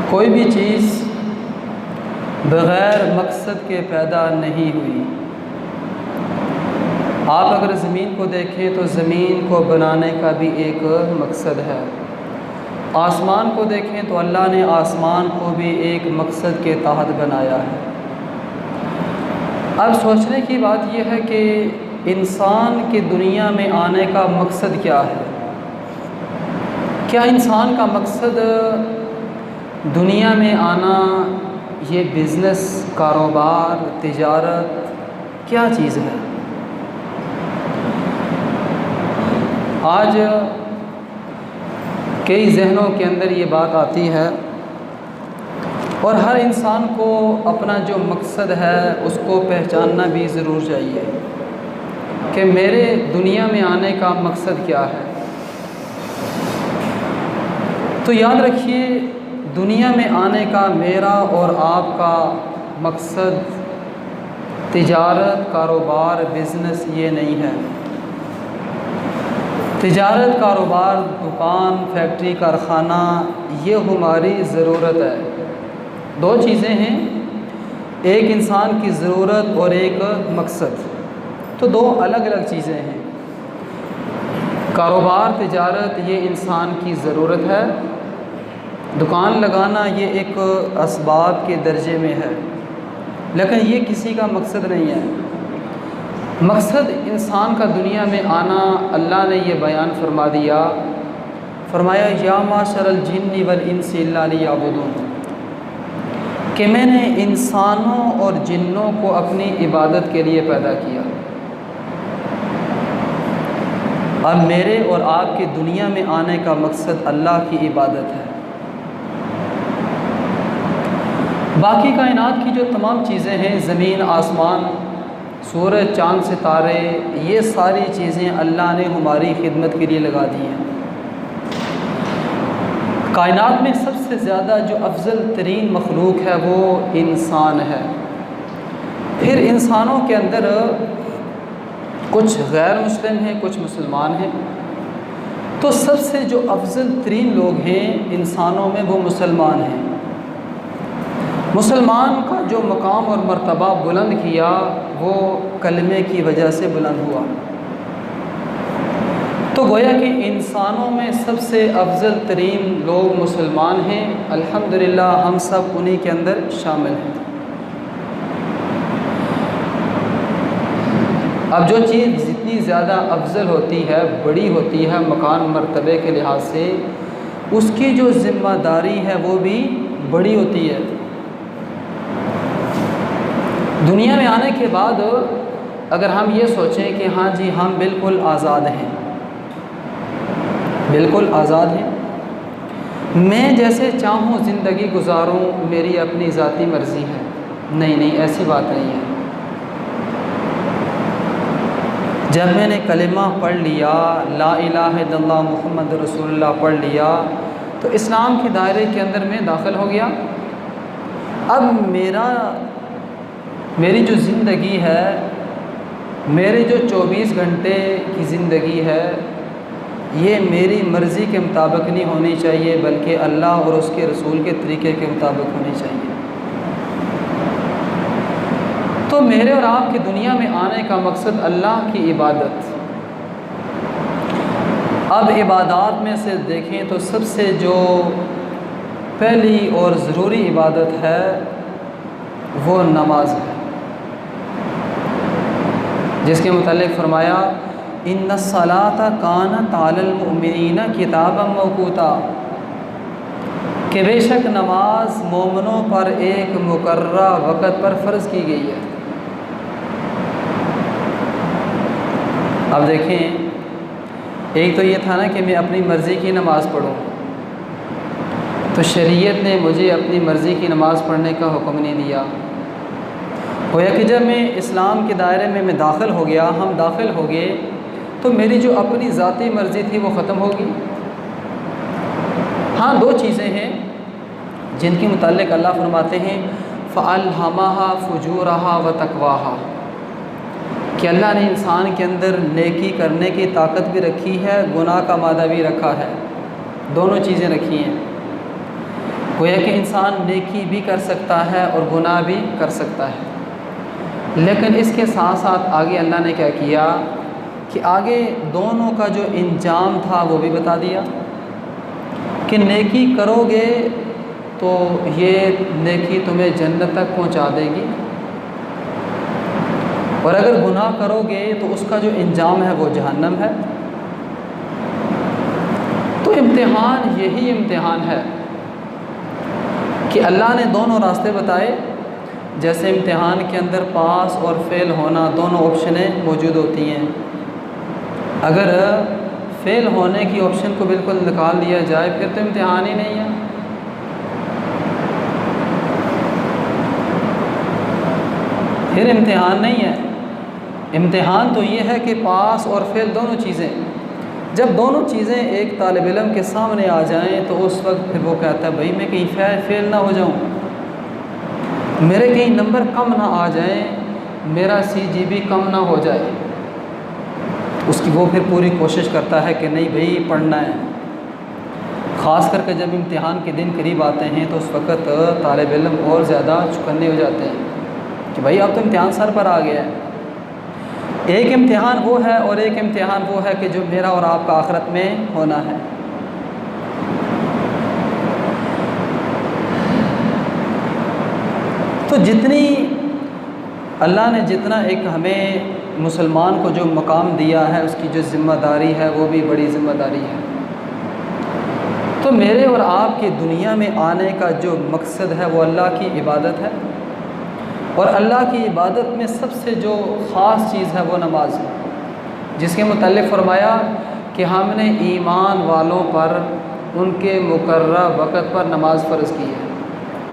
कोई भी चीज़ बग़ैर मकसद के पैदा नहीं हुई। आप अगर ज़मीन को देखें तो ज़मीन को बनाने का भी एक मकसद है। आसमान को देखें तो अल्लाह ने आसमान को भी एक मकसद के तहत बनाया है। अब सोचने की बात यह है कि इंसान के दुनिया में आने का मकसद क्या है। क्या इंसान का मकसद दुनिया में आना ये बिज़नेस, कारोबार, तिजारत क्या चीज़ है? आज कई जहनों के अंदर ये बात आती है और हर इंसान को अपना जो मकसद है उसको पहचानना भी ज़रूर चाहिए कि मेरे दुनिया में आने का मकसद क्या है। तो याद रखिए, दुनिया में आने का मेरा और आपका मकसद तिजारत, कारोबार, बिज़नेस ये नहीं है। तिजारत, कारोबार, दुकान, फैक्ट्री, कारखाना ये हमारी ज़रूरत है। दो चीज़ें हैं, एक इंसान की ज़रूरत और एक मकसद, तो दो अलग अलग चीज़ें हैं। कारोबार, तिजारत ये इंसान की ज़रूरत है, दुकान लगाना ये एक असबाब के दर्जे में है, लेकिन ये किसी का मकसद नहीं है। मकसद इंसान का दुनिया में आना, अल्लाह ने ये बयान फरमा दिया, फरमाया या माशरल जिन्नि वल इंसी इल्ला लियअबुदून, कि मैंने इंसानों और जिन्नों को अपनी इबादत के लिए पैदा किया। अब मेरे और आपके दुनिया में आने का मकसद अल्लाह की इबादत है। बाकी कायनात की जो तमाम चीज़ें हैं, ज़मीन, आसमान, सूरज, चाँद, सितारे, ये सारी चीज़ें अल्लाह ने हमारी खिदमत के लिए लगा दी हैं। कायनात में सबसे ज़्यादा जो अफजल तरीन मखलूक है वो इंसान है। फिर इंसानों के अंदर कुछ गैर मुस्लिम हैं, कुछ मुसलमान हैं। तो सबसे जो अफजल तरीन लोग हैं इंसानों में वो मुसलमान हैं। मुसलमान का जो मकाम और मर्तबा बुलंद किया वो कलमे की वजह से बुलंद हुआ। तो गोया कि इंसानों में सबसे अफजल तरीन लोग मुसलमान हैं। अल्हम्दुलिल्लाह हम सब उन्हीं के अंदर शामिल हैं। अब जो चीज़ जितनी ज़्यादा अफजल होती है, बड़ी होती है मकान मर्तबे के लिहाज से, उसकी जो ज़िम्मेदारी है वो भी बड़ी होती है। दुनिया में आने के बाद अगर हम ये सोचें कि हाँ जी हम बिल्कुल आज़ाद हैं, बिल्कुल आज़ाद हैं, मैं जैसे चाहूँ ज़िंदगी गुजारूँ, मेरी अपनी ज़ाती मर्ज़ी है, नहीं, ऐसी बात नहीं है। जब मैंने कलिमा पढ़ लिया, ला इलाहा इल्लल्लाह मुहम्मद रसूलुल्लाह पढ़ लिया, तो इस्लाम के दायरे के अंदर मैं दाखिल हो गया। अब मेरी जो ज़िंदगी है, मेरे जो 24 घंटे की ज़िंदगी है, ये मेरी मर्ज़ी के मुताबिक नहीं होनी चाहिए, बल्कि अल्लाह और उसके रसूल के तरीक़े के मुताबिक होनी चाहिए। तो मेरे और आपकी दुनिया में आने का मकसद अल्लाह की इबादत। अब इबादत में से देखें तो सबसे जो पहली और ज़रूरी इबादत है वो नमाज है, जिसके मुतालिक फरमाया इन्नस्सलाता कानत अलल मुमिनीना किताबम मौक़ूता, कि बेशक नमाज मोमिनों पर एक मुकर्ररा वक़्त पर फ़र्ज़ की गई है। अब देखें, एक तो ये था ना कि मैं अपनी मर्ज़ी की नमाज़ पढ़ूँ, तो शरीयत ने मुझे अपनी मर्ज़ी की नमाज़ पढ़ने का हुक्म नहीं दिया। गोया कि जब मैं इस्लाम के दायरे में मैं दाखिल हो गया, हम दाखिल हो गए, तो मेरी जो अपनी ज़ाती मर्ज़ी थी वो ख़त्म होगी। हाँ, दो चीज़ें हैं जिनके मुताल्लिक़ अल्लाह फरमाते हैं फ़अल्हमहा फ़ुजूरहा व तक़वाहा, कि अल्लाह ने इंसान के अंदर नेकी करने की ताकत भी रखी है, गुनाह का मादा भी रखा है, दोनों चीज़ें रखी हैं। गोया कि इंसान नेकी भी कर सकता है और गुनाह भी कर सकता है, लेकिन इसके साथ साथ आगे अल्लाह ने क्या किया कि आगे दोनों का जो इंजाम था वो भी बता दिया कि नेकी करोगे तो ये नेकी तुम्हें जन्नत तक पहुंचा देगी, और अगर गुनाह करोगे तो उसका जो इंजाम है वो जहन्नम है। तो इम्तिहान यही इम्तिहान है कि अल्लाह ने दोनों रास्ते बताए। जैसे इम्तिहान के अंदर पास और फेल होना दोनों ऑप्शनें मौजूद होती हैं। अगर फेल होने की ऑप्शन को बिल्कुल निकाल दिया जाए फिर तो इम्तिहान ही नहीं है। फिर इम्तिहान नहीं है। इम्तिहान तो ये है कि पास और फेल दोनों चीज़ें, जब दोनों चीज़ें एक तालिब इल्म के सामने आ जाएं तो उस वक्त फिर वो कहता है भाई मैं कहीं फेल ना हो जाऊं, मेरे कहीं नंबर कम ना आ जाएं, मेरा CGP कम ना हो जाए। उसकी वो फिर पूरी कोशिश करता है कि नहीं भाई पढ़ना है। ख़ास करके जब इम्तिहान के दिन करीब आते हैं तो उस वक़्त तालिब इल्म और ज़्यादा चुकन्ने हो जाते हैं कि भाई अब तो इम्तिहान सर पर आ गया है। एक इम्तिहान वो है और एक इम्तिहान वो है कि जो मेरा और आपका आखिरत में होना है। तो जितनी अल्लाह ने जितना एक हमें मुसलमान को जो मकाम दिया है, उसकी जो ज़िम्मेदारी है वो भी बड़ी ज़िम्मेदारी है। तो मेरे और आपकी दुनिया में आने का जो मकसद है वो अल्लाह की इबादत है, और अल्लाह की इबादत में सबसे जो ख़ास चीज़ है वो नमाज है, जिसके मुतल्लिक़ फरमाया कि हमने ईमान वालों पर उनके मुकर्रर वक़्त पर नमाज फ़र्ज़ की है।